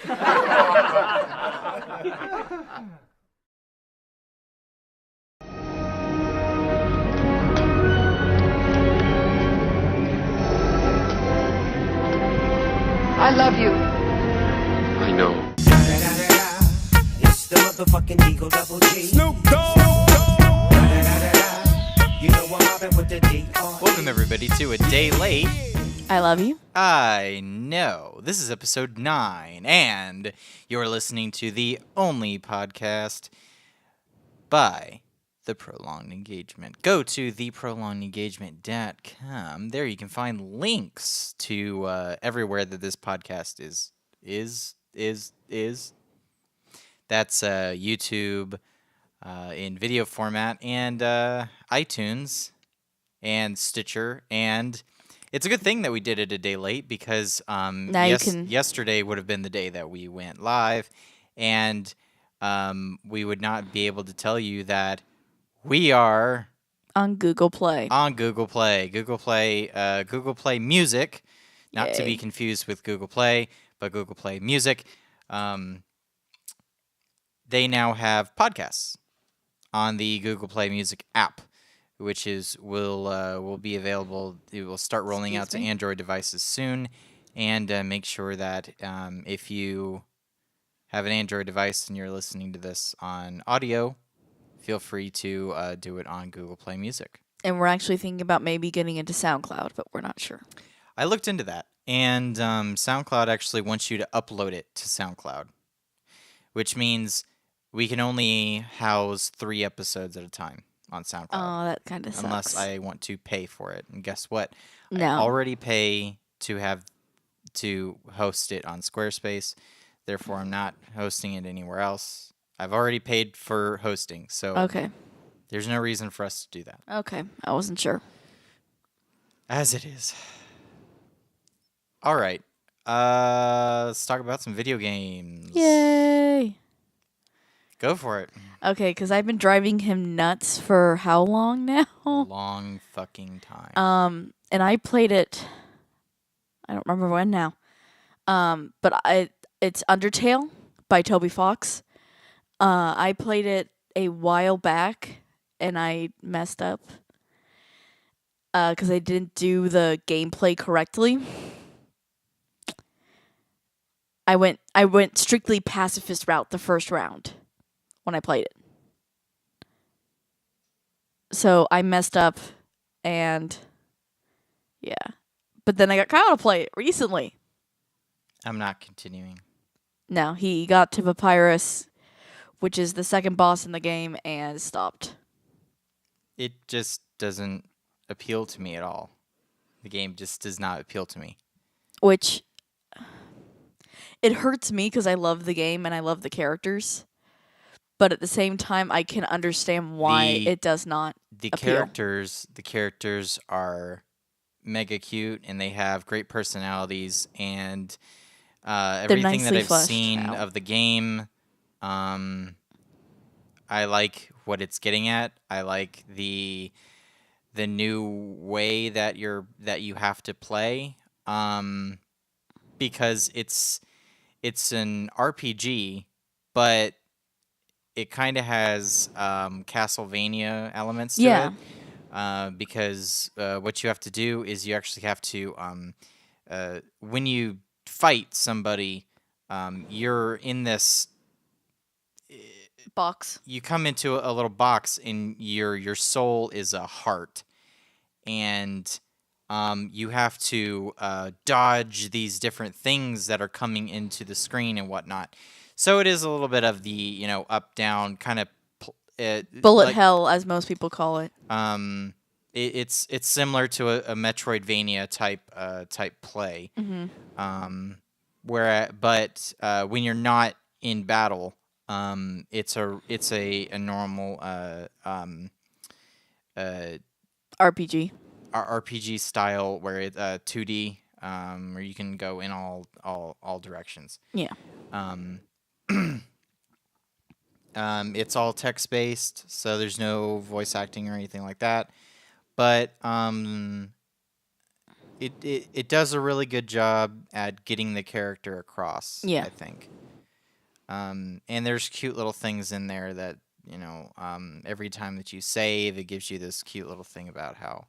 I love you. I know. It's the motherfucking Eagle Double G. Snoop Dogg. You know I'm mobbing with the D.R.E. Welcome everybody to A Day Late. I love you. I know. This is episode 9, and you're listening to the only podcast by The Prolonged Engagement. Go to theprolongedengagement.com. There you can find links to everywhere that this podcast is. That's YouTube in video format, and iTunes and Stitcher, and it's a good thing that we did it a day late because yesterday would have been the day that we went live, and we would not be able to tell you that we are on Google Play. Google Play Music, not to be confused with Google Play, but Google Play Music. They now have podcasts on the Google Play Music app, which will be available. It will start rolling out to Android devices soon, and make sure that if you have an Android device and you're listening to this on audio, feel free to do it on Google Play Music. And we're actually thinking about maybe getting into SoundCloud, but we're not sure. I looked into that, and SoundCloud actually wants you to upload it to SoundCloud, which means we can only house 3 episodes at a time on SoundCloud. Oh, that kind of sucks. Unless I want to pay for it. And guess what? No. I already pay to host it on Squarespace. Therefore, I'm not hosting it anywhere else. I've already paid for hosting, so okay. There's no reason for us to do that. Okay, I wasn't sure. As it is. All right. Let's talk about some video games. Yay! Go for it. Okay, because I've been driving him nuts for how long now? Long fucking time. And I played it. I don't remember when now. But it's Undertale by Toby Fox. I played it a while back, and I messed up because I didn't do the gameplay correctly. I went strictly pacifist route the first round when I played it. So I messed up, and yeah. But then I got Kyle to play it recently. I'm not continuing. No, he got to Papyrus, which is the second boss in the game, and stopped. It just doesn't appeal to me at all. The game just does not appeal to me. Which, it hurts me because I love the game and I love the characters. But at the same time, I can understand why it does not appeal. The characters are mega cute, and they have great personalities, and everything that I've seen of the game, I like what it's getting at. I like the new way that you have to play, because it's an RPG, but it kind of has Castlevania elements to it. Because what you have to do is you actually have to, when you fight somebody, you're in this box. You come into a little box, and your soul is a heart, and you have to dodge these different things that are coming into the screen and whatnot. So it is a little bit of the up down kind of bullet hell, as most people call it. It's similar to a Metroidvania type play. Mm-hmm. But when you're not in battle, it's a normal RPG. RPG style where it's 2D, where you can go in all directions. Yeah. It's all text-based, so there's no voice acting or anything like that. But it does a really good job at getting the character across. Yeah. I think. And there's cute little things in there that every time that you save, it gives you this cute little thing about how.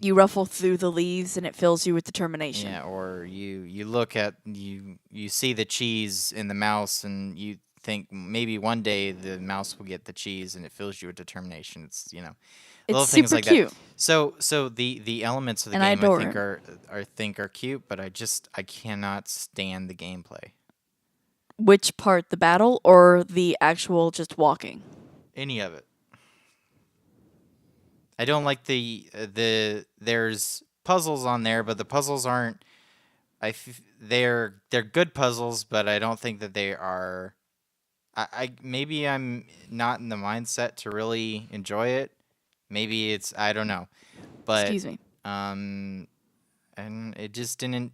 You ruffle through the leaves and it fills you with determination. Yeah, or you look at you see the cheese in the mouse and you think maybe one day the mouse will get the cheese and it fills you with determination. It's little It's things super like cute. that. So the elements of the And I game adore I think are cute, but I cannot stand the gameplay. Which part, the battle or the actual just walking? Any of it. I don't like there's puzzles on there, but the puzzles aren't. They're good puzzles, but I don't think that they are. I maybe I'm not in the mindset to really enjoy it. Maybe it's I don't know, but Excuse me. and it just didn't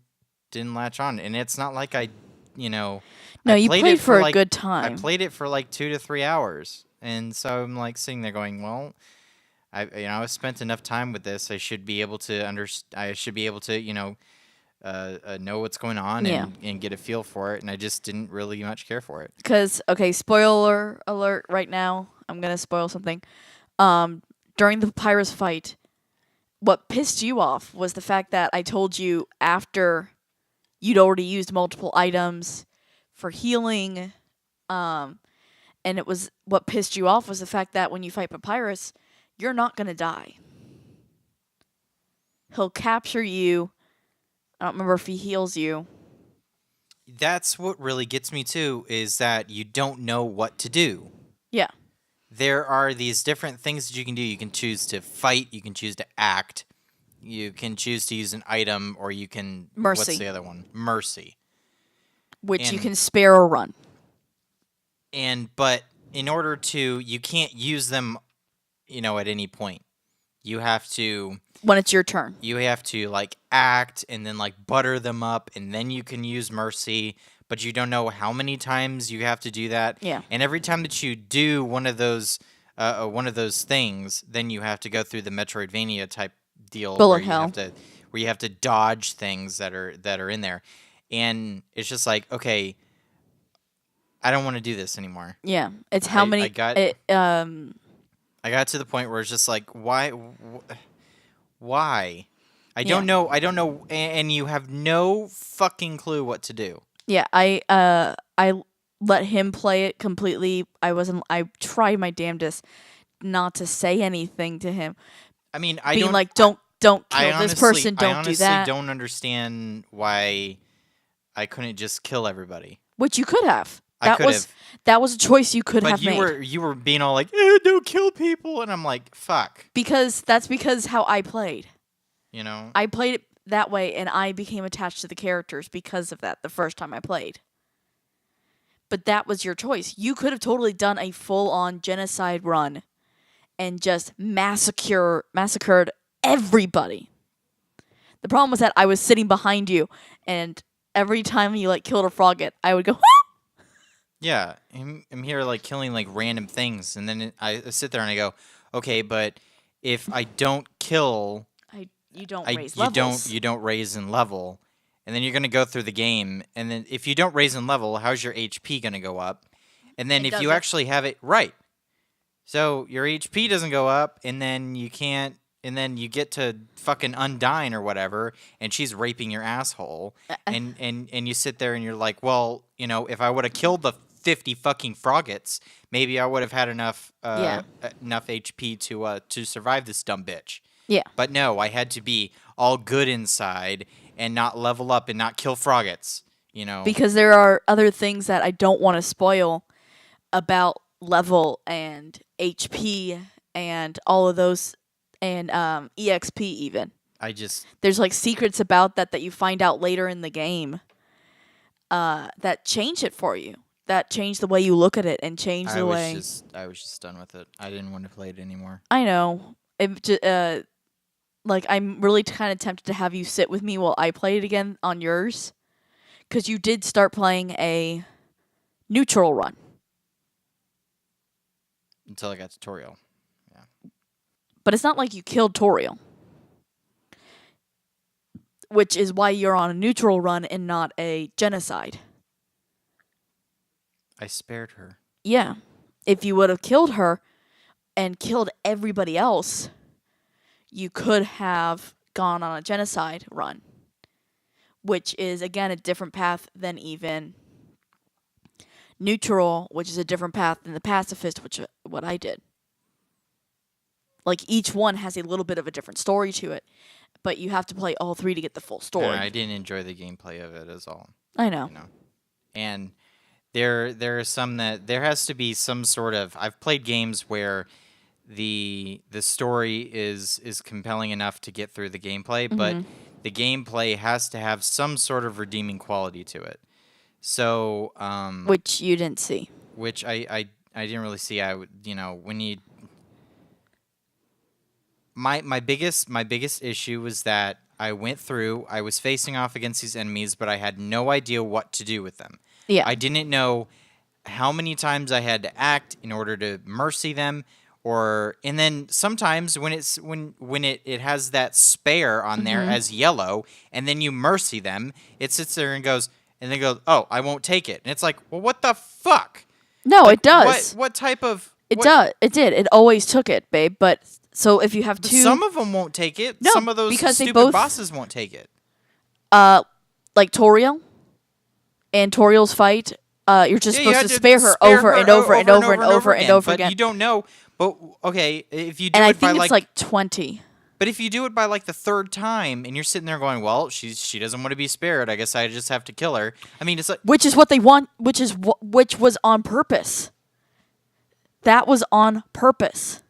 latch on, and it's not like No, I you played played it for a like, good I time. played it for like 2 to 3 hours, and so I'm like sitting there going, well. I've spent enough time with this. I should be able to I should be able to know what's going on Yeah. and get a feel for it. And I just didn't really much care for it. Because, okay, spoiler alert right now. I'm going to spoil something. During the Pyrus fight, what pissed you off was the fact that I told you after you'd already used multiple items for healing. And it was what pissed you off was the fact that when you fight Papyrus, you're not going to die. He'll capture you. I don't remember if he heals you. That's what really gets me too, is that you don't know what to do. Yeah. There are these different things that you can do. You can choose to fight. You can choose to act. You can choose to use an item, or you can... Mercy. What's the other one? Mercy. Which you And- can spare or run. But in order to... You can't use them, at any point. You have to... When it's your turn. You have to, act and then, butter them up, and then you can use mercy, but you don't know how many times you have to do that. Yeah. And every time that you do one of those things, then you have to go through the Metroidvania type deal Bullet where you hell. have to dodge things that are in there. And it's just like, okay, I don't want to do this anymore. Yeah. It's how many... I got to the point where it's just like, why? Why? I don't know. I don't know, and you have no fucking clue what to do. Yeah, I let him play it completely. I tried my damnedest not to say anything to him. I mean, Being don't kill I this person, don't do that. I honestly don't understand why I couldn't just kill everybody. Which you could have. I could have. That was a choice you could But have made. you were being all like, don't kill people, and I'm like, fuck. Because how I played. I played it that way, and I became attached to the characters because of that the first time I played. But that was your choice. You could have totally done a full-on genocide run and just massacred everybody. The problem was that I was sitting behind you, and every time you killed a frogget, I would go, Yeah, I'm here killing random things, and then I sit there and I go, okay, but if I don't kill, you don't raise levels. You don't raise in level, and then you're gonna go through the game, and then if you don't raise in level, how's your HP gonna go up? And then if you actually have it right, so your HP doesn't go up, and then you can't, and then you get to fucking Undyne or whatever, and she's raping your asshole, and you sit there and you're like, well, if I would have killed the 50 fucking froggets, maybe I would have had enough HP to survive this dumb bitch. Yeah. But no, I had to be all good inside and not level up and not kill froggets, Because there are other things that I don't want to spoil about level and HP and all of those and EXP even. There's secrets about that you find out later in the game that change it for you. That change the way you look at it and change the way... I was just done with it. I didn't want to play it anymore. I know. I'm really kind of tempted to have you sit with me while I play it again on yours. Because you did start playing a neutral run. Until I got tutorial. Yeah. But it's not like you killed Toriel. which is why you're on a neutral run and not a genocide. I spared her. Yeah. If you would have killed her and killed everybody else, you could have gone on a genocide run, which is, again, a different path than even neutral, which is a different path than the pacifist, which is what I did. Like, each one has a little bit of a different story to it, but you have to play all three to get the full story. I didn't enjoy the gameplay of it as all. I know. And there are some that there has to be some sort of. I've played games where the story is compelling enough to get through the gameplay, but the gameplay has to have some sort of redeeming quality to it. So Which you didn't see. which I didn't really see. I would, when you my biggest issue was that I went through, I was facing off against these enemies, but I had no idea what to do with them. Yeah. I didn't know how many times I had to act in order to mercy them, and then sometimes when it has that spare on there as yellow, and then you mercy them, it sits there and goes, oh, I won't take it. And it's like, well, what the fuck? No, it does. What type of... It does. It did. It always took it, babe. But so if you have two... Some of them won't take it. No, some of those because they stupid both- bosses won't take it. Like Toriel and Toriel's fight, you're just Yeah, supposed you to had spare her over and over and over and over and over But again. you don't know. But, okay, if you do And I it by think it's like 20. But if you do it by like the third time, and you're sitting there going, well, she doesn't want to be spared, I guess I just have to kill her. I mean, it's like... Which is what they want, which was on purpose. That was on purpose.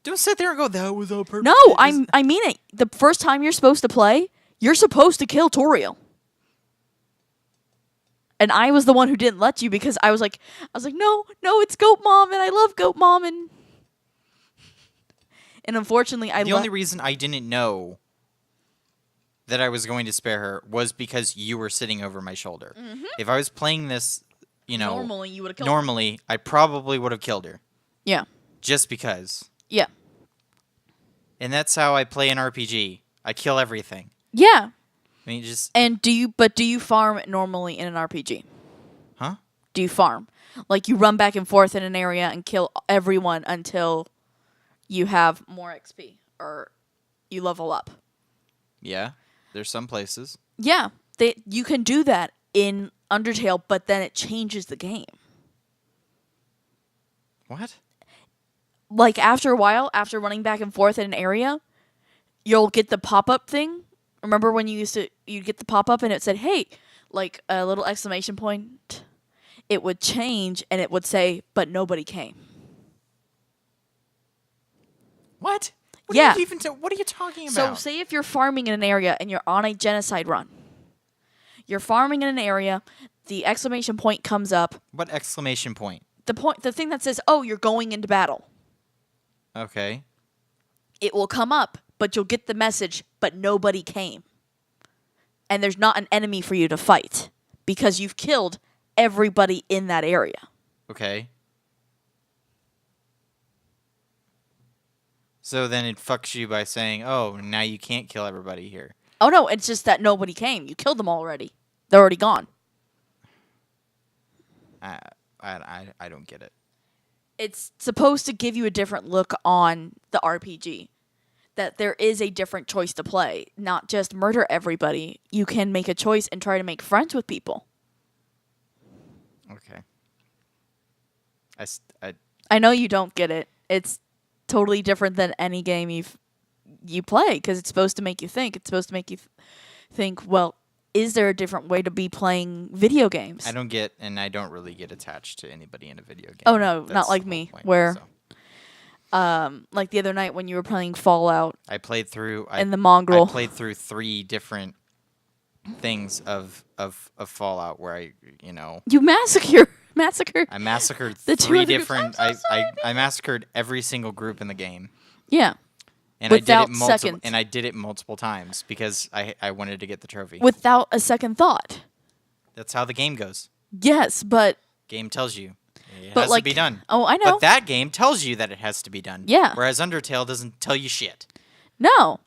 Don't sit there and go, that was on purpose. No, I mean it. The first time you're supposed to play, you're supposed to kill Toriel. And I was the one who didn't let you because I was like, no, it's Goat Mom, and I love Goat Mom, and unfortunately, The only reason I didn't know that I was going to spare her was because you were sitting over my shoulder. If I was playing this, normally you would have killed her. normally, I probably would have killed her. Yeah, Just because. yeah, And that's how I play an RPG. I kill everything. yeah. I mean, just... And do you farm normally in an RPG? Huh? Do you farm? Like you run back and forth in an area and kill everyone until you have more XP or you level up? Yeah. There's some places. Yeah, you can do that in Undertale, but then it changes the game. What? Like after a while, after running back and forth in an area, you'll get the pop-up thing. Remember when you'd get the pop-up and it said, hey, like a little exclamation point? It would change and it would say, but nobody came. What? What Yeah. What are you talking So about? say if you're farming in an area and you're on a genocide run. You're farming in an area, the exclamation point comes up. What exclamation point? The thing that says, oh, you're going into battle. Okay. It will come up, but you'll get the message, but nobody came. And there's not an enemy for you to fight because you've killed everybody in that area. Okay. So then it fucks you by saying, oh, now you can't kill everybody here. Oh, no, it's just that nobody came. You killed them already. They're already gone. I don't get it. It's supposed to give you a different look on the RPG. That there is a different choice to play. Not just murder everybody. You can make a choice and try to make friends with people. Okay. I know you don't get it. It's totally different than any game you play because it's supposed to make you think. It's supposed to make you think, well, is there a different way to be playing video games? I don't get, and I don't really get attached to anybody in a video game. Oh, no, That's not like the whole me, point, where so. like the other night when you were playing Fallout I played through... and the Mongrel. I played through 3 different things of Fallout where You massacred. I massacred The 3 200 different... I'm so sorry, I massacred every single group in the game. Yeah. And Without I did it multiple times because I wanted to get the trophy. Without a second thought. That's how the game goes. Yes, but Game tells you it But has to be done. Oh, I know. But that game tells you that it has to be done. Yeah. Whereas Undertale doesn't tell you shit. No.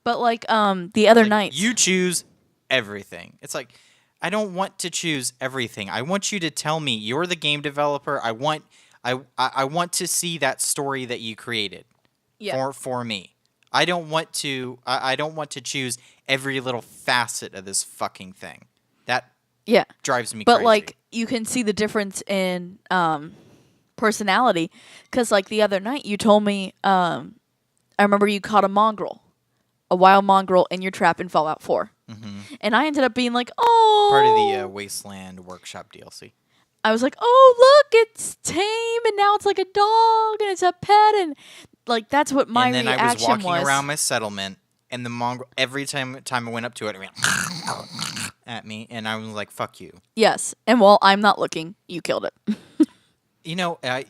But like the other Like, night, you choose everything. It's like, I don't want to choose everything. I want you to tell me you're the game developer. I want to see that story that you created for me. I don't want to I don't want to choose every little facet of this fucking thing. That yeah, drives me but crazy. like you can see the difference in personality, because like the other night you told me I remember you caught a wild mongrel in your trap in Fallout 4. And I ended up being like, oh, part of the Wasteland Workshop DLC. I was like, oh, look, it's tame, and now it's like a dog, and it's a pet, and like that's what my reaction was. And then reaction I was walking around my settlement, and the mongrel, every time I went up to it, it went at me, and I was like, fuck you. Yes, and while I'm not looking, you killed it. You know, I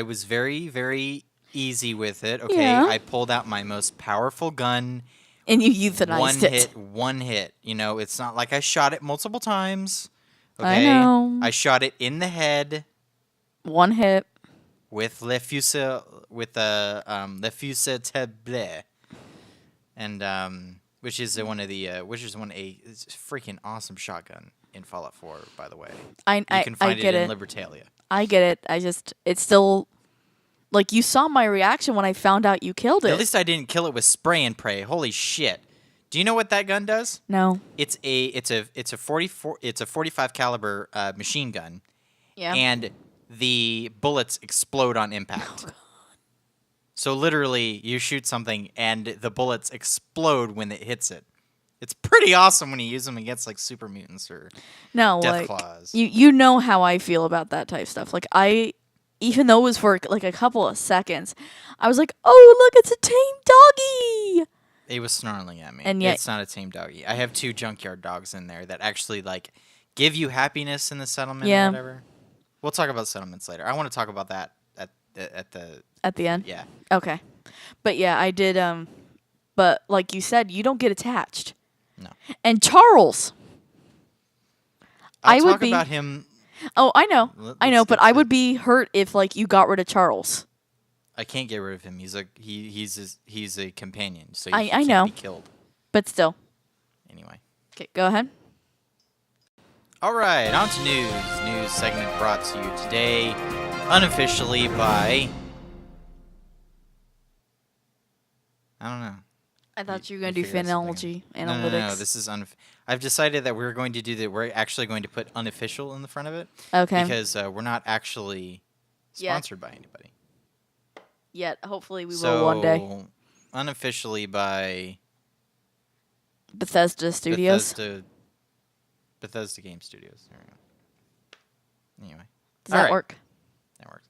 was very, very easy with it. Okay, Yeah. I pulled out my most powerful gun. And you euthanized it. One hit. You know, it's not like I shot it multiple times. Okay? I know. I shot it in the head. One hit. With le fusil table, and which is one a freaking awesome shotgun in Fallout 4, by the way. You can find get it in it. Libertalia. I get it. It's still like you saw my reaction when I found out you killed it. At least I didn't kill it with spray and pray. Holy shit! Do you know what that gun does? No. It's a 45 caliber machine gun. Yeah. And the bullets explode on impact. Oh, God. So literally, you shoot something and the bullets explode when it hits it. It's pretty awesome when you use them against like super mutants or death claws. You know how I feel about that type of stuff. Like even though it was for like a couple of seconds, I was like, "Oh, look, it's a tame doggy." It was snarling at me. And yet, it's not a tame doggy. I have 2 junkyard dogs in there that actually like give you happiness in the settlement or whatever. We'll talk about settlements later. I want to talk about that at the end. Yeah. Okay. But yeah, I did. But like you said, you don't get attached. No. And Charles, I would talk about him. Oh, I know, but I would be hurt if like you got rid of Charles. I can't get rid of him. He's a companion, so I he can't know. be killed. But still. Anyway. Okay, go ahead. All right, on to news. News segment brought to you today, unofficially by... I don't know. I thought you were going to do phonology analytics. No. This is I've decided that we're going to do that. We're actually going to put unofficial in the front of it. Okay. Because we're not actually sponsored by anybody. Yet, hopefully we will one day. Unofficially by... Bethesda Studios. Bethesda Game Studios. There we go. Anyway. Does that work? That works.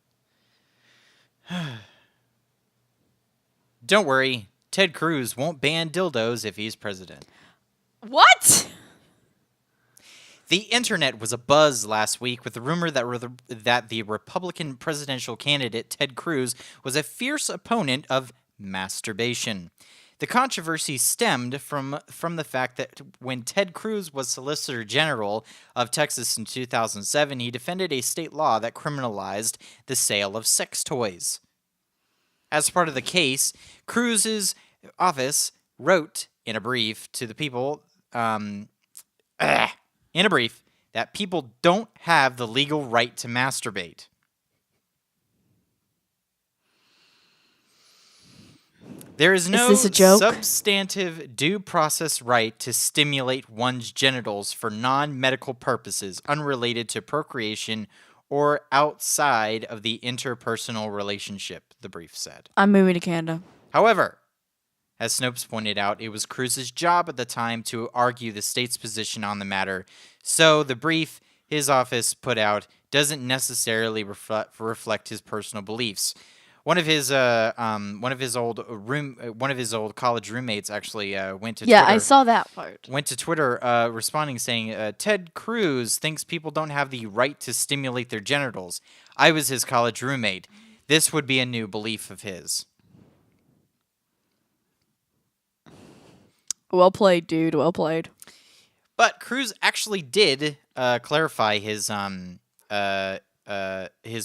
Don't worry. Ted Cruz won't ban dildos if he's president. What? The internet was abuzz last week with the rumor that the Republican presidential candidate Ted Cruz was a fierce opponent of masturbation. The controversy stemmed from the fact that when Ted Cruz was Solicitor General of Texas in 2007, he defended a state law that criminalized the sale of sex toys. As part of the case, Cruz's office wrote in a brief to the people, that people don't have the legal right to masturbate. There is no substantive due process right to stimulate one's genitals for non-medical purposes unrelated to procreation or outside of the interpersonal relationship, the brief said. I'm moving to Canada. However, as Snopes pointed out, it was Cruz's job at the time to argue the state's position on the matter, so the brief his office put out doesn't necessarily reflect his personal beliefs. One of his old college roommates actually went to Twitter. Yeah, I saw that part. Went to Twitter responding saying, Ted Cruz thinks people don't have the right to stimulate their genitals. I was his college roommate. This would be a new belief of his. Well played, dude. Well played. But Cruz actually did clarify his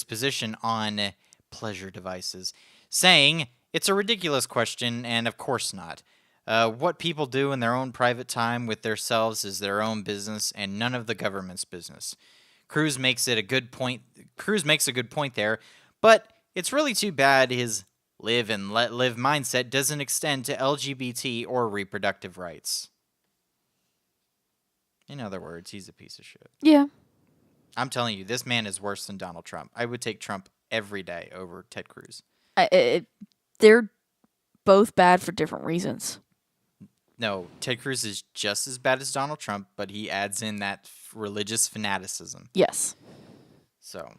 position on pleasure devices, saying, it's a ridiculous question, and of course not. What people do in their own private time with themselves is their own business and none of the government's business. Cruz makes a good point there, but it's really too bad his live and let live mindset doesn't extend to LGBT or reproductive rights. In other words, he's a piece of shit. Yeah. I'm telling you, this man is worse than Donald Trump. I would take Trump every day over Ted Cruz. They're both bad for different reasons. No, Ted Cruz is just as bad as Donald Trump, but he adds in that religious fanaticism. Yes. So,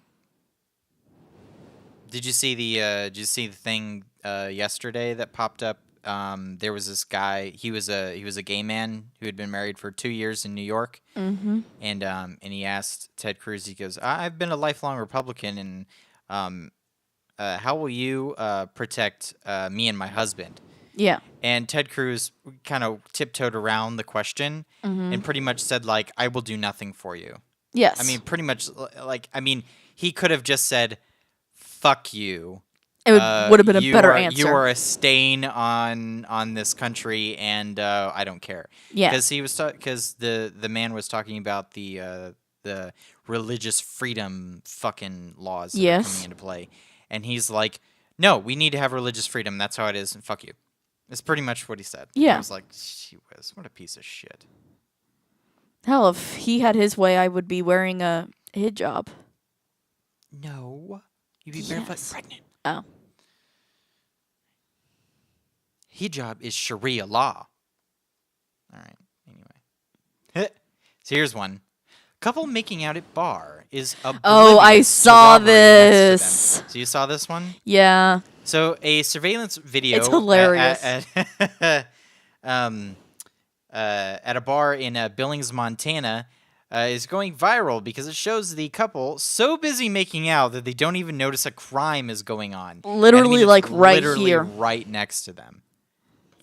did you see the thing yesterday that popped up? There was this guy. He was a gay man who had been married for 2 years in New York. Mm-hmm. And he asked Ted Cruz. He goes, "I've been a lifelong Republican, and how will you protect me and my husband?" Yeah. And Ted Cruz kind of tiptoed around the question and pretty much said, like, "I will do nothing for you." Yes. I mean, pretty much, like, he could have just said, "Fuck you." It would have been a better answer. You are a stain on this country, and I don't care. Yeah. Because because the man was talking about the religious freedom fucking laws that are coming into play, and he's like, "No, we need to have religious freedom. That's how it is. And fuck you." That's pretty much what he said. Yeah. I was like, "Gee whiz, what a piece of shit." Hell, if he had his way, I would be wearing a hijab. No, you'd be barefoot and pregnant. Oh. Hijab is Sharia law. All right. Anyway. So here's one. Couple making out at bar is Oh, I oblivious to saw robbery next to this. them. So you saw this one? Yeah. So a surveillance video It's hilarious. at a bar in Billings, Montana, is going viral because it shows the couple so busy making out that they don't even notice a crime is going on. Literally, it's like, right literally here. right next to them.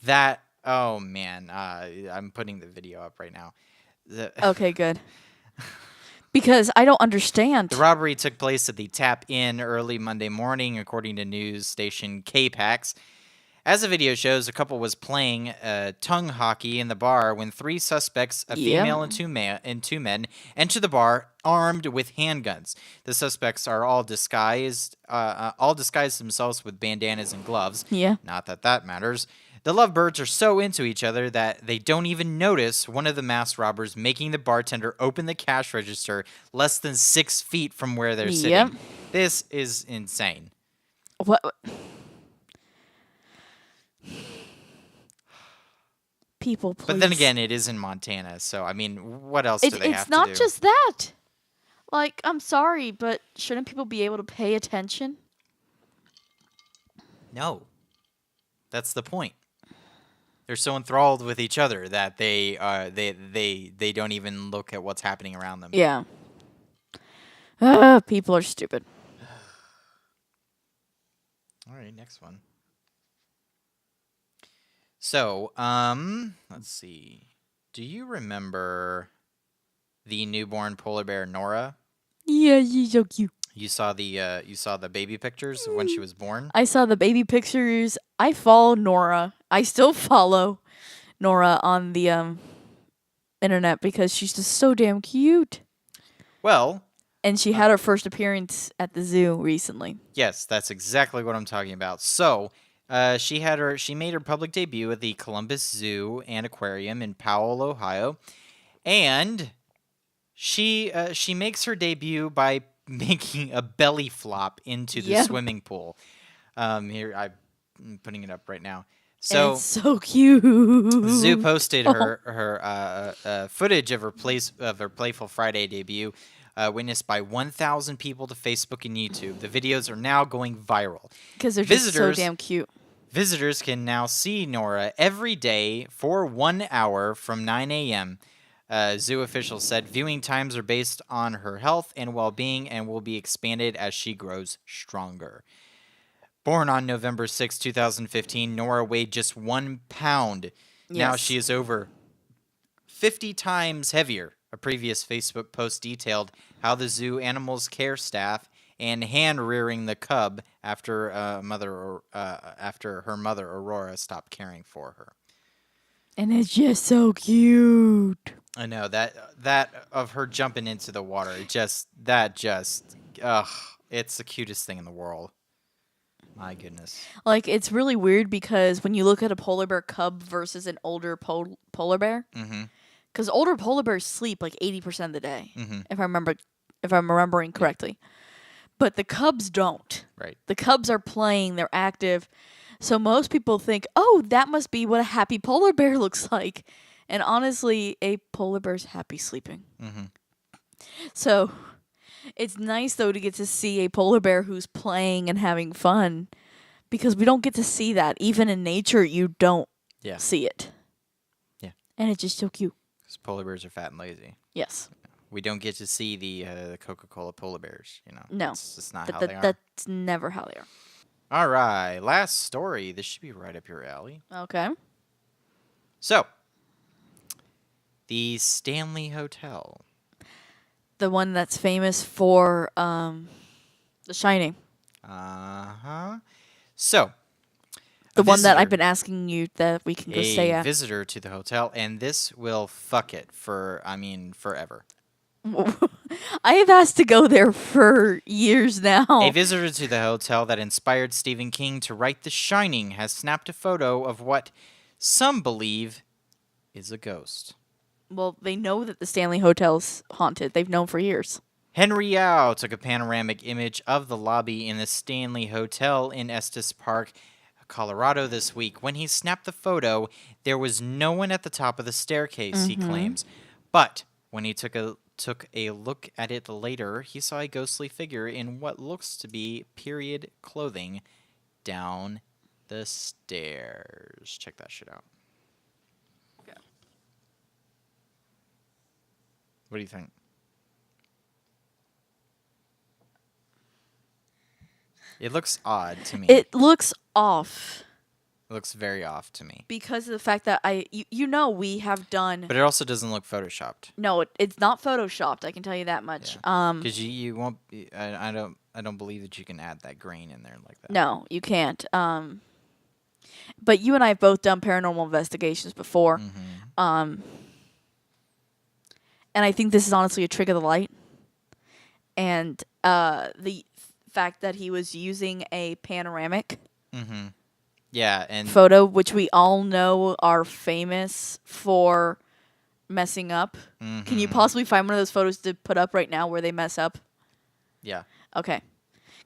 That, oh man, I'm putting the video up right now. Okay, good. Because I don't understand. The robbery took place at the Tap Inn early Monday morning, according to news station KPAX. As the video shows, a couple was playing tongue hockey in the bar when three suspects, a female and two men, enter the bar armed with handguns. The suspects are all disguised themselves with bandanas and gloves. Yeah. Not that that matters. The lovebirds are so into each other that they don't even notice one of the masked robbers making the bartender open the cash register less than 6 feet from where they're sitting. Yep. This is insane. What? People, please. But then again, it is in Montana, so I mean, what else do they have to do? It's not just that. Like, I'm sorry, but shouldn't people be able to pay attention? No. That's the point. They're so enthralled with each other that they don't even look at what's happening around them. Yeah. People are stupid. All right, next one. So, let's see. Do you remember the newborn polar bear Nora? Yeah, she's so cute. You saw the baby pictures of when she was born? I saw the baby pictures. I follow Nora. I still follow Nora on the internet because she's just so damn cute. Well, and she had her first appearance at the zoo recently. Yes, that's exactly what I'm talking about. So, she made her public debut at the Columbus Zoo and Aquarium in Powell, Ohio, and she makes her debut by making a belly flop into the swimming pool. Here, I'm putting it up right now. So, and it's so cute. The zoo posted her footage of her Playful Friday debut, witnessed by 1,000 people to Facebook and YouTube. The videos are now going viral because they're just so damn cute. Visitors can now see Nora every day for 1 hour from 9 a.m. Zoo officials said viewing times are based on her health and well-being and will be expanded as she grows stronger. Born on November 6, 2015, Nora weighed just 1 pound. Yes. Now she is over 50 times heavier. A previous Facebook post detailed how the zoo animals care staff and hand-rearing the cub after her mother Aurora stopped caring for her. And it's just so cute. I know that of her jumping into the water. Ugh, it's the cutest thing in the world. My goodness. Like, it's really weird because when you look at a polar bear cub versus an older polar bear, Mm-hmm. because older polar bears sleep like 80% of the day, Mm-hmm. if I'm remembering correctly. But the cubs don't. Right. The cubs are playing, they're active. So most people think, oh, that must be what a happy polar bear looks like. And honestly, a polar bear's happy sleeping. Mm-hmm. So it's nice, though, to get to see a polar bear who's playing and having fun. Because we don't get to see that. Even in nature, you don't Yeah. see it. Yeah. And it's just so cute. Because polar bears are fat and lazy. Yes. We don't get to see the Coca-Cola polar bears, you know. No. It's just not But how they are. that's never how they are. All right, last story. This should be right up your alley. Okay. So, the Stanley Hotel. The one that's famous for The Shining. Uh-huh. So, The a one that I've visitor- been asking you that we can go stay a at. visitor to the hotel, and this will fuck it for, forever. I have asked to go there for years now. A visitor to the hotel that inspired Stephen King to write The Shining has snapped a photo of what some believe is a ghost. Well, they know that the Stanley Hotel's haunted. They've known for years. Henry Yao took a panoramic image of the lobby in the Stanley Hotel in Estes Park, Colorado this week. When he snapped the photo, there was no one at the top of the staircase, he claims. But when he took a look at it later, he saw a ghostly figure in what looks to be period clothing down the stairs. Check that shit out. Okay. What do you think? It looks odd to me. It looks off It looks very off to me. because of the fact that we have done. But it also doesn't look photoshopped. No, it's not photoshopped. I can tell you that much. Because you won't. I don't believe that you can add that grain in there like that. No, you can't. But you and I have both done paranormal investigations before. And I think this is honestly a trick of the light. And the fact that he was using a panoramic Yeah, and photo, which we all know are famous for messing up. Can you possibly find one of those photos to put up right now where they mess up? yeah, Okay,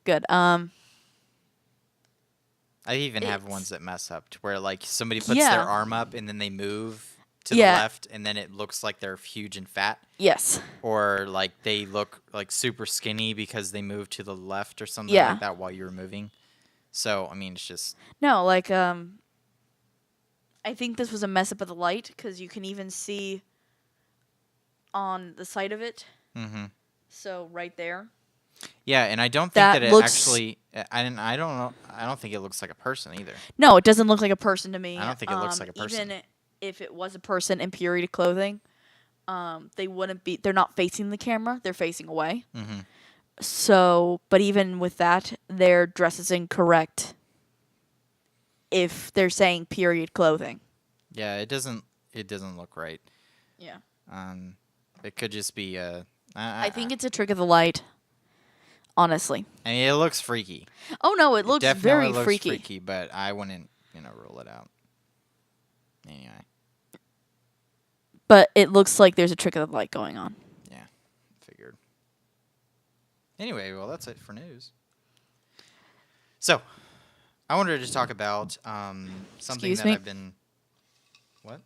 good. I even have ones that mess up to where like somebody puts their arm up and then they move to the left and then it looks like they're huge and fat. Yes. Or like they look like super skinny because they moved to the left or something Yeah. like that while you were moving. So I mean, it's just No, like I think this was a mess up of the light because you can even see on the side of it. So right there. yeah, and I don't think That that it looks- actually. I don't know. I don't think it looks like a person either. No, it doesn't look like a person to me. I don't think it looks like a person. Even if it was a person in period clothing, they wouldn't be. They're not facing the camera. They're facing away. So, but even with that, their dress is incorrect. If they're saying period clothing. Yeah, it doesn't look right. Yeah. It could just be I think it's a trick of the light. Honestly. I mean, it looks freaky. Oh no, it looks Definitely very looks freaky. but I wouldn't, rule it out. Anyway, But it looks like there's a trick of the light going on. yeah, figured. Anyway, well, that's it for news. So, I wanted to talk about something Excuse that me? I've been. What?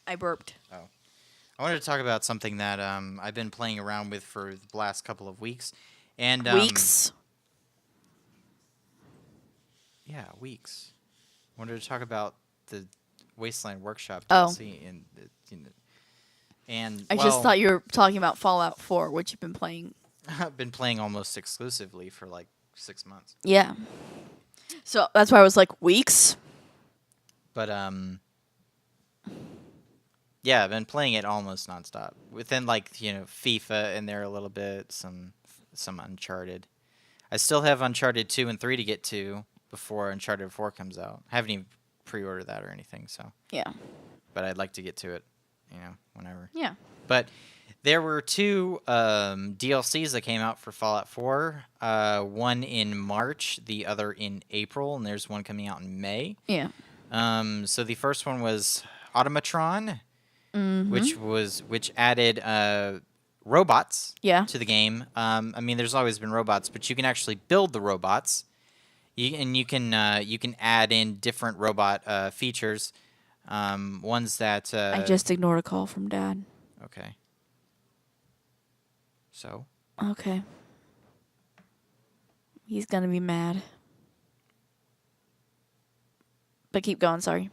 I burped. I wanted to talk about something that I've been playing around with for the last couple of weeks, and Weeks. Yeah, weeks. I wanted to talk about the Wasteland Workshop Oh. DLC, and I just thought you were talking about Fallout 4, which you've been playing. I've been playing almost exclusively for like 6 months. Yeah. So that's why I was like, weeks? But yeah, I've been playing it almost nonstop. Within like FIFA in there a little bit, some Uncharted. I still have Uncharted 2 and 3 to get to before Uncharted 4 comes out. I haven't even pre-ordered that or anything, so. Yeah. but I'd like to get to it, whenever. Yeah. But there were 2 DLCs that came out for Fallout 4. One in March, the other in April, and there's one coming out in May. Yeah. So the first one was Automatron, Mm-hmm. which added robots Yeah. to the game. I mean, there's always been robots, but you can actually build the robots. You can add in different robot features. Ones that I just ignored a call from Dad. okay. So Okay. He's gonna be mad. But keep going, sorry.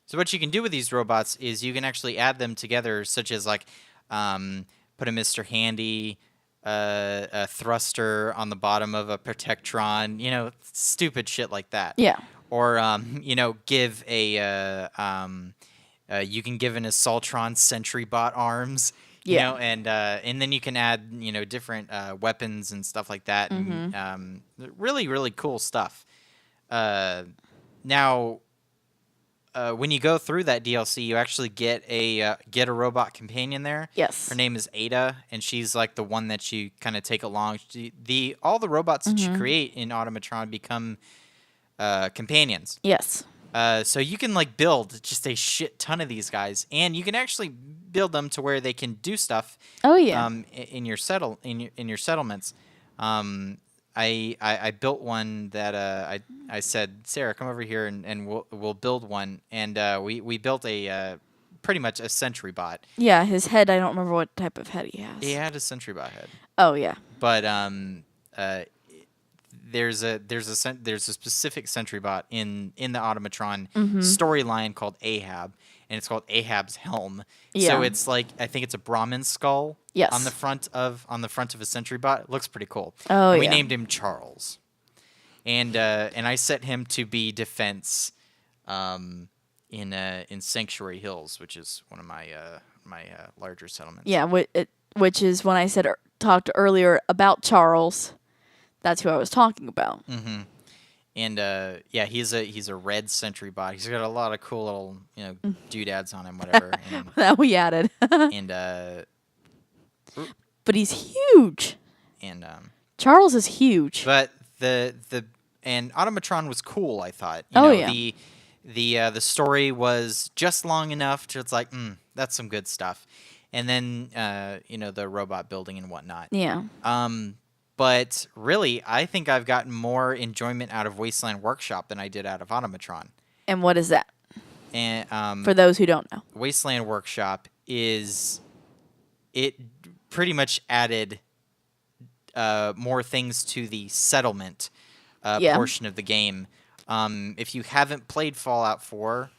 So what you can do with these robots is you can actually add them together, such as like put a Mr. Handy, a thruster on the bottom of a Protectron, stupid shit like that. Yeah. Or give you can give an Assaultron Sentry Bot arms. Yeah. And then you can add different weapons and stuff like that, and really really cool stuff. Now. When you go through that DLC, you actually get a robot companion there. Yes. Her name is Ada, and she's like the one that you kind of take along. All the robots that you create in Automatron become companions. Yes. So you can like build just a shit ton of these guys, and you can actually build them to where they can do stuff. Oh yeah. In your settlements. I built one that I said, Sarah, come over here and we'll build one, and we built a pretty much a sentry bot. Yeah, his head, I don't remember what type of head he has. He had a sentry bot head, Oh yeah. but there's a specific sentry bot in the Automatron storyline called Ahab, and it's called Ahab's helm. Yeah. So it's like, I think it's a Brahmin skull. Yes. On the front of a sentry bot. It looks pretty cool. Oh, and we yeah. named him Charles. And I set him to be defense in Sanctuary Hills, which is one of my larger settlements. Yeah, which is when I talked earlier about Charles. That's who I was talking about. Mm-hmm. And yeah, he's a red sentry bot. He's got a lot of cool little doodads on him, whatever. And, That we added. and But he's huge. and Charles is huge. but and Automatron was cool, I thought. Yeah. The story was just long enough to, it's like, that's some good stuff. And then the robot building and whatnot. Yeah. But really, I think I've gotten more enjoyment out of Wasteland Workshop than I did out of Automatron. And what is that? And For those who don't know. Wasteland Workshop it pretty much added more things to the settlement portion of the game. If you haven't played Fallout 4,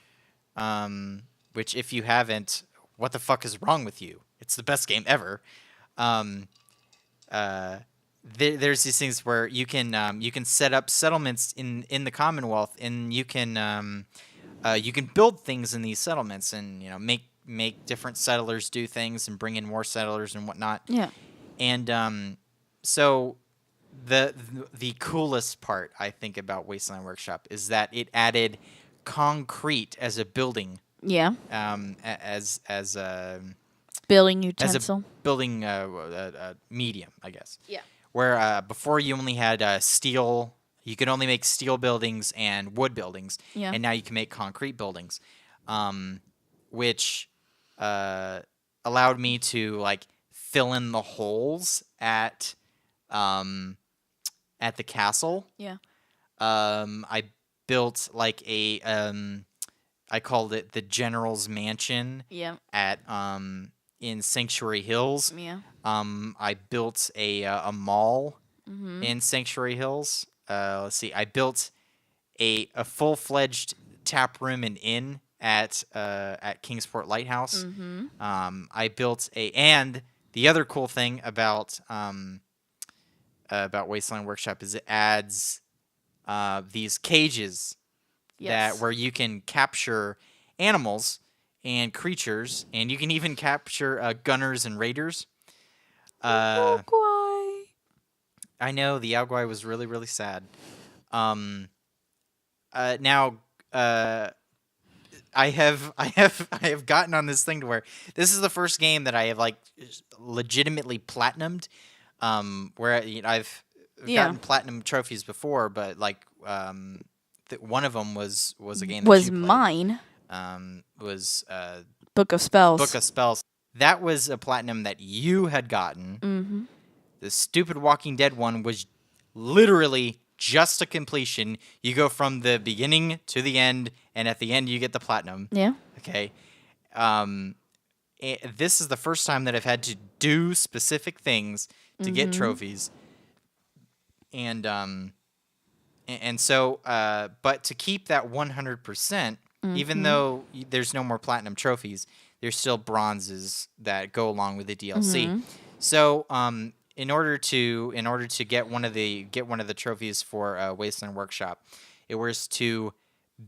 which if you haven't, what the fuck is wrong with you? It's the best game ever. There's these things where you can set up settlements in the Commonwealth, and you can build things in these settlements, and make different settlers do things and bring in more settlers and whatnot. Yeah. And so the coolest part, I think, about Wasteland Workshop is that it added concrete as a building. Yeah. As a Building as utensil. a building medium, I guess. Yeah. Where before you only had steel, you could only make steel buildings and wood buildings, Yeah. and now you can make concrete buildings, which allowed me to like fill in the holes at the castle. Yeah. I built like I called it the General's Mansion. Yeah. At in Sanctuary Hills. Yeah. I built a mall Mm-hmm. in Sanctuary Hills. Let's see. I built a full-fledged tap room and inn at Kingsport Lighthouse. Mm-hmm. I built and the other cool thing about Wasteland Workshop is it adds these cages Yes. where you can capture animals and creatures, and you can even capture gunners and raiders. Mogwai. I know the Alguai was really, really sad. Now, I have gotten on this thing to where this is the first game that I have like legitimately platinumed. Where I've gotten platinum trophies before, but like one of them was a game that Was you played. mine. Was Book of Spells. Book of Spells. That was a platinum that you had gotten. Mm-hmm. The stupid Walking Dead one was literally just a completion. You go from the beginning to the end, and at the end you get the platinum. Yeah. Okay. This is the first time that I've had to do specific things to get trophies. And so, but to keep that 100%, even though there's no more platinum trophies, there's still bronzes that go along with the DLC. So, in order to get one of the trophies for Wasteland Workshop, it was to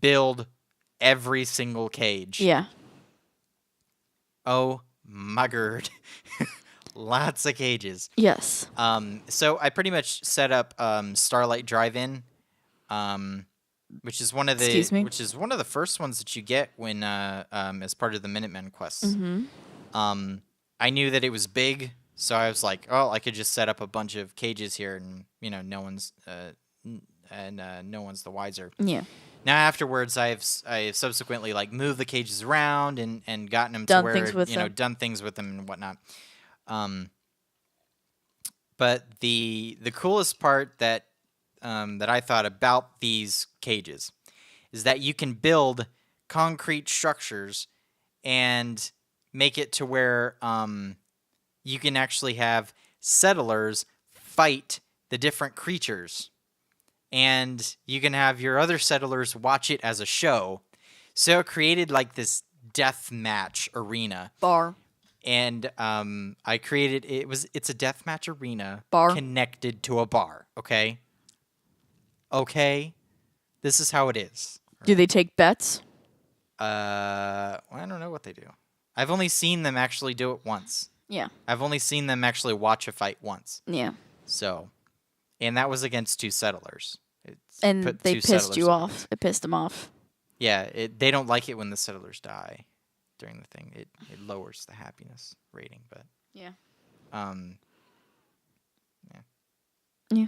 build every single cage. Yeah. Oh my god. Lots of cages. Yes. So I pretty much set up Starlight Drive-In, which is one of the first ones that you get when as part of the Minutemen quests. I knew that it was big, so I was like, oh, I could just set up a bunch of cages here, and no one's the wiser. Yeah. Now afterwards, I have subsequently like moved the cages around and gotten them Done to where things with them. done things with them and whatnot. But the coolest part that I thought about these cages is that you can build concrete structures and make it to where you can actually have settlers fight the different creatures. And you can have your other settlers watch it as a show. So it created like this death match arena. Bar. And I created it's a deathmatch arena Bar. connected to a bar. Okay. This is how it is. Do they take bets? I don't know what they do. I've only seen them actually do it once. Yeah. I've only seen them actually watch a fight once. Yeah. So, and that was against two settlers. And put they two pissed you settlers off. It pissed them off. Yeah, they don't like it when the settlers die during the thing. It lowers the happiness rating, but Yeah. yeah.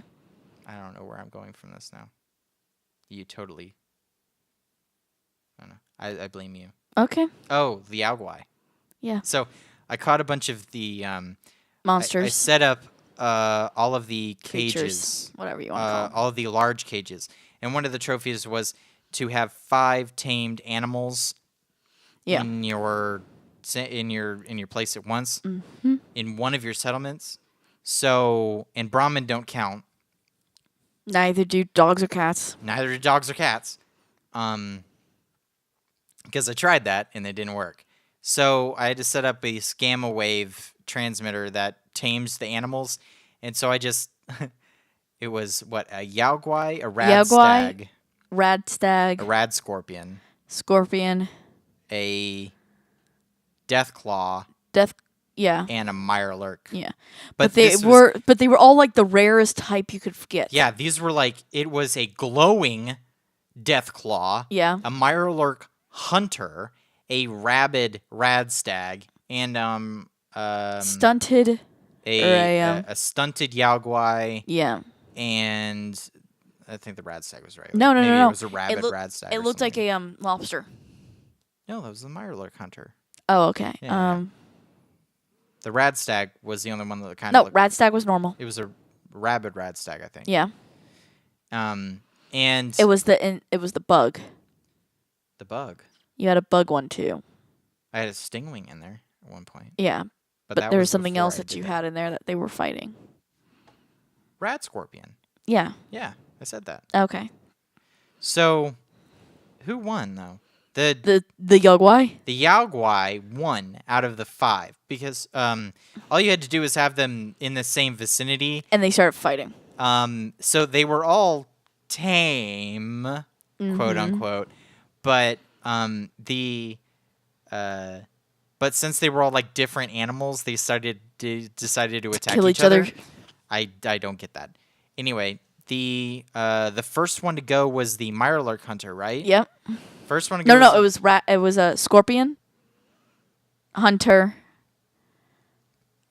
I don't know where I'm going from this now. You totally. I don't know. I blame you. Okay. Oh, the Aogwai. Yeah. So I caught a bunch of the Monsters. I set up all of the Creatures, cages, whatever you want to call them. all of the large cages, and one of the trophies was to have 5 tamed animals Yeah. in your place at once in one of your settlements. So, and Brahmin don't count. Neither do dogs or cats. Neither do dogs or cats. Because I tried that and it didn't work. So I had to set up a gamma wave transmitter that tames the animals. And so I just, it was what, a Yaogwai, a rad stag, Rad stag. a rad scorpion, Scorpion. a death claw, Yeah. and a mirelurk. Yeah. But they were all like the rarest type you could get. Yeah, these were like, it was a glowing death claw, Yeah. a mirelurk hunter, a rabid rad stag, and Stunted. a stunted Yaogwai, Yeah. and I think the rad stag was right. No. Maybe It it was a rabid rad stag. It looked like a lobster. No, that was the mirelurk hunter. Oh, okay. Yeah. The rad stag was the only one that kind of No, looked. rad stag was normal. It was a rabid rad stag, I think. Yeah. And It was the bug. the bug. You had a bug one too. I had a stingwing in there at one point. Yeah. But that there was was something before else I that did you that. had in there that they were fighting. Rad scorpion. Yeah. Yeah, I said that. Okay. So, who won though? The Yogwai? The Yaogwai won out of the 5 because all you had to do was have them in the same vicinity. And they started fighting. So they were all tame, quote unquote, but but since they were all like different animals, they decided to attack kill each each other. other. I don't get that. Anyway, the first one to go was the Mirelurk hunter, right? Yep. First one to No, go. no, it was It was a scorpion, hunter,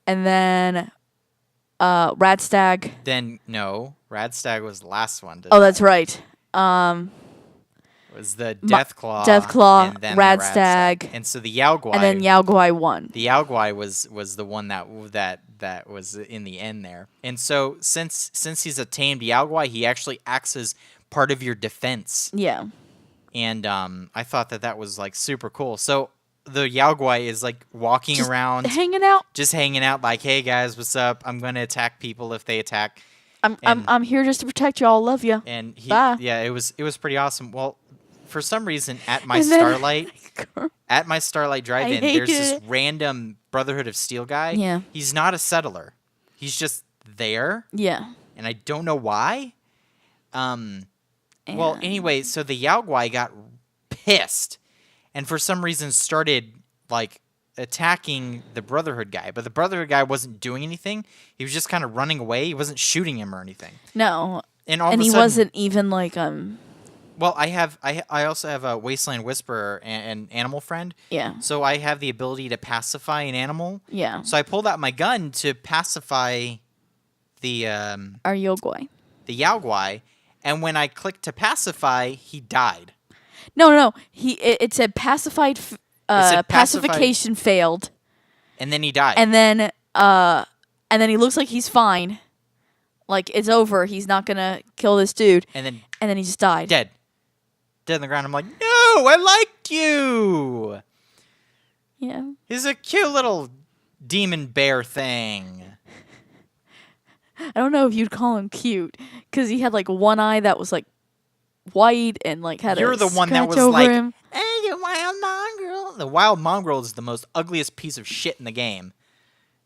and then Radstag. Then no, Radstag was the last one. Oh, that's right. It was the Deathclaw. Deathclaw, and then Radstag, the and so the Yaogwai. and then Yaogwai won. The Yaogwai was the one that was in the end there. And so since he's a tamed Yaogwai, he actually acts as part of your defense. Yeah. And I thought that was like super cool. So the Yaogwai is like walking around, hanging out. just hanging out, like, "Hey guys, what's up? I'm gonna attack people if they attack." I'm here just to protect y'all. Love you. And he, Bye. yeah, it was pretty awesome. Well, for some reason at my And then- Starlight Drive-In, I there's this hated it. random Brotherhood of Steel guy. Yeah. He's not a settler. He's just there, Yeah. and I don't know why. Well, And- anyway, so the Yaogwai got pissed, and for some reason started like attacking the Brotherhood guy. But the Brotherhood guy wasn't doing anything. He was just kind of running away. He wasn't shooting him or anything. No. And all And of a he sudden, wasn't even like Well, I also have a Wasteland Whisperer and an animal friend. Yeah. So I have the ability to pacify an animal. Yeah. So I pulled out my gun to pacify the Our Yaogwai. Yaogwai, and when I clicked to pacify, he died. No. It said pacified. said Pacification failed, And then he died. and then he looks like he's fine. Like it's over. He's not gonna kill this dude, and then and then he just died. dead on the ground. I'm like, no, I liked you. Yeah. He's a cute little demon bear thing. I don't know if you'd call him cute, because he had like one eye that was like white and like had You're a the one that scratch was over like, him. "Hey, the wild mongrel." The wild mongrel is the most ugliest piece of shit in the game,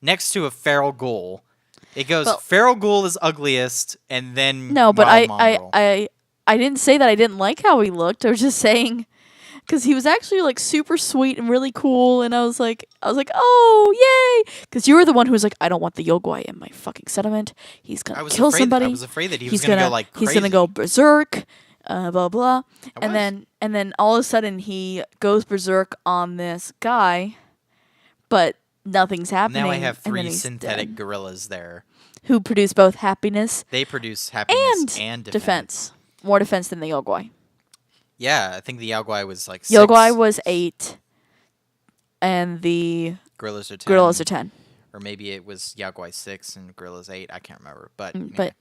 next to a feral ghoul. It goes Well- feral ghoul is ugliest, and then No, but wild mongrel. I didn't say that I didn't like how he looked. I was just saying, because he was actually like super sweet and really cool, and I was like, oh yay! Because you were the one who was like, I don't want the Yaogwai in my fucking settlement. He's I gonna was kill afraid. somebody. I was afraid that he he's was gonna go like crazy. He's gonna go berserk. Blah blah. I was. And then all of a sudden he goes berserk on this guy, but nothing's happening. Now I have and then 3 he's synthetic dead. gorillas there. Who produce both happiness They produce happiness and, and defense. More defense than the Yaogwai. Yeah, I think the Yaogwai was like 6. Yaogwai was 8, and the Gorillas are 10. gorillas are 10. Or maybe it was Yaogwai 6 and gorillas 8. I can't remember. But But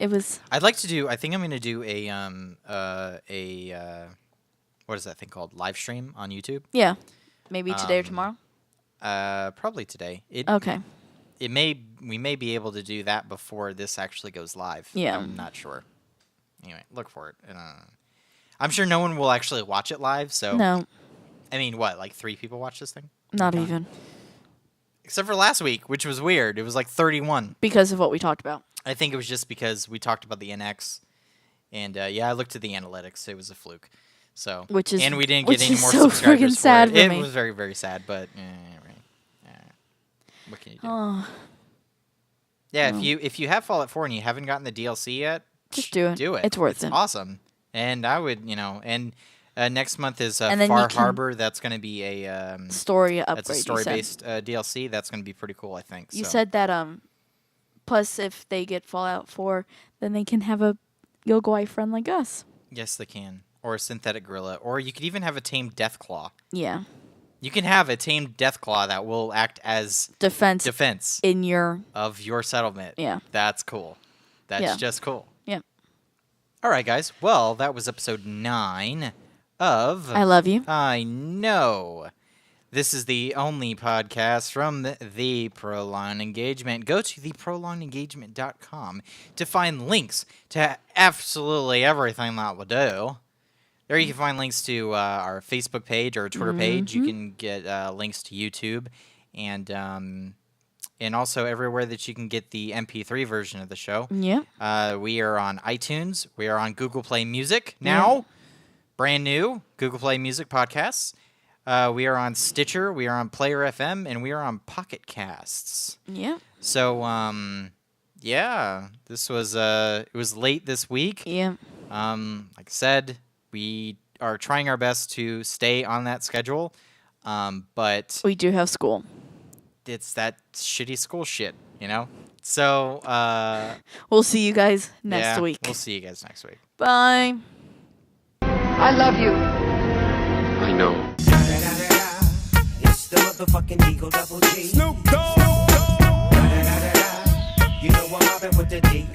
it was I'd like to do. I think I'm going to do what is that thing called? Live stream on YouTube. yeah, maybe today or tomorrow. Probably today. Okay. We may be able to do that before this actually goes live. Yeah. I'm not sure. Anyway, look for it. I'm sure no one will actually watch it live. So No, I mean, what? Like 3 people watch this thing? not Okay. even Except for last week, which was weird. It was like 31. because of what we talked about. I think it was just because we talked about the NX, and yeah, I looked at the analytics. It was a fluke. So Which is- and we didn't which get any is more so subscribers friggin' sad for for it. It me. was very, very sad, but what can you do? Oh, Yeah, if you have Fallout 4 and you haven't gotten the DLC yet, just do it. do it. It's worth it. Awesome. And I would, and next month is And then you Far can- Harbor. That's going to be a Story upgrade. that's a story-based DLC. That's going to be pretty cool, I think. You so. said that plus if they get Fallout 4, then they can have a Yaogwai friend like us. Yes, they can. Or a synthetic gorilla. Or you could even have a tamed Deathclaw. Yeah. You can have a tamed Deathclaw that will act as Defense in your of your settlement. Yeah. That's cool. That's Yeah. just cool. Yeah. All right, guys. Well, that was episode 9 of I love you. I Know. This is the only podcast from the Prolonged Engagement. Go to theprolongedengagement.com to find links to absolutely everything that we do. There you can find links to our Facebook page or Twitter page. You can get links to YouTube and also everywhere that you can get the MP3 version of the show. Yeah. We are on iTunes. We are on Google Play Music now. Brand new Google Play Music podcasts. We are on Stitcher. We are on Player FM. And we are on Pocket Casts. Yeah. So, yeah. This was, it was late this week. Yeah. Like I said, we are trying our best to stay on that schedule, but We do have school. it's that shitty school shit, you know? So, We'll see you guys next yeah, week. We'll see you guys next week. Bye. I love you. I know. It's the motherfucking Eagle Double G. Snoop Dogg. You know I'm mobbing with the D.